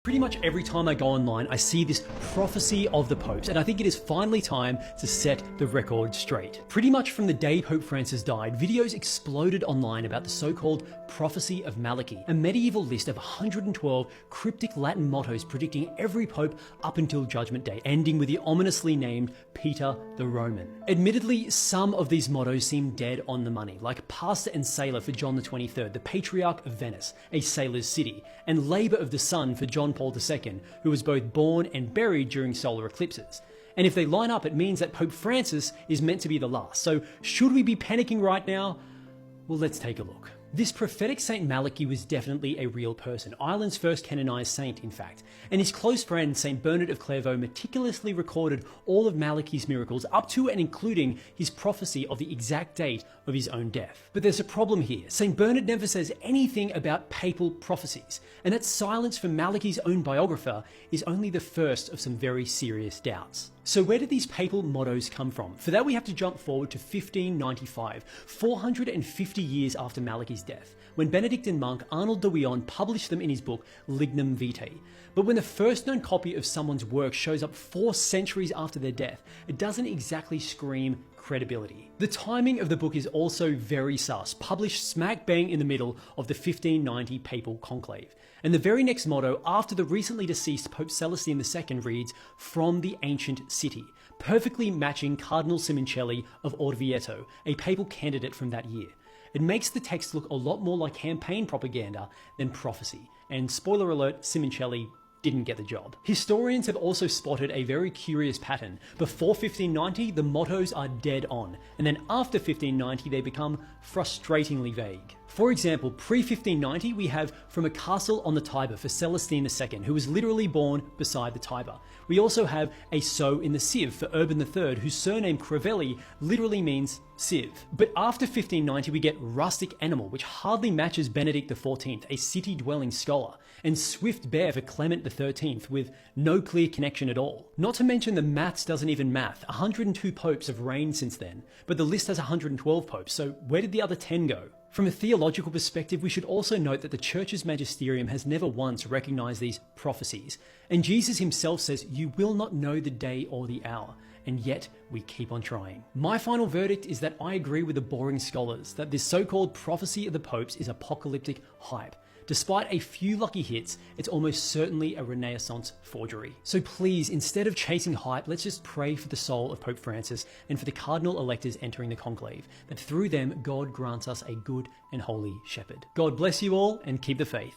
Pretty much every time I go online, I see this prophecy of the popes, and I think it is finally time to set the record straight. Pretty much from the day Pope Francis died, videos exploded online about the so-called prophecy of Malachi, a medieval list of 112 cryptic Latin mottos predicting every pope up until Judgment Day, ending with the ominously named Peter the Roman. Admittedly, some of these mottos seem dead on the money, like Pastor and Sailor for John the 23rd, the Patriarch of Venice, a sailor's city, and Labour of the Sun for John Paul II, who was both born and buried during solar eclipses. And if they line up, it means that Pope Francis is meant to be the last. So should we be panicking right now? Well, let's take a look. This prophetic Saint Malachi was definitely a real person, Ireland's first canonized saint in fact, and his close friend Saint Bernard of Clairvaux meticulously recorded all of Malachi's miracles up to and including his prophecy of the exact date of his own death. But there's a problem here. Saint Bernard never says anything about papal prophecies, and that silence from Malachi's own biographer is only the first of some very serious doubts. So where did these papal mottos come from? For that we have to jump forward to 1595, 450 years after Malachi's death, when Benedictine monk Arnold de Wionne published them in his book Lignum Vitae. But when the first known copy of someone's work shows up 4 centuries after their death, it doesn't exactly scream credibility. The timing of the book is also very sus, published smack bang in the middle of the 1590 papal conclave. And the very next motto after the recently deceased Pope Celestine II reads, "From the ancient city," perfectly matching Cardinal Simoncelli of Orvieto, a papal candidate from that year. It makes the text look a lot more like campaign propaganda than prophecy. And spoiler alert, Simoncelli didn't get the job. Historians have also spotted a very curious pattern. Before 1590, the mottos are dead on, and then after 1590, they become frustratingly vague. For example, pre-1590, we have "From a castle on the Tiber" for Celestine II, who was literally born beside the Tiber. We also have "A sow in the sieve" for Urban III, whose surname Crivelli literally means sieve. But after 1590, we get "rustic animal," which hardly matches Benedict XIV, a city-dwelling scholar, and "swift bear" for Clement XIII, with no clear connection at all. Not to mention the maths doesn't even math. 102 popes have reigned since then, but the list has 112 popes, so where did the other 10 go? From a theological perspective, we should also note that the Church's magisterium has never once recognized these prophecies, and Jesus himself says, "You will not know the day or the hour," and yet we keep on trying. My final verdict is that I agree with the boring scholars that this so-called prophecy of the popes is apocalyptic hype. Despite a few lucky hits, it's almost certainly a Renaissance forgery. So please, instead of chasing hype, let's just pray for the soul of Pope Francis and for the cardinal electors entering the conclave, that through them God grants us a good and holy shepherd. God bless you all and keep the faith.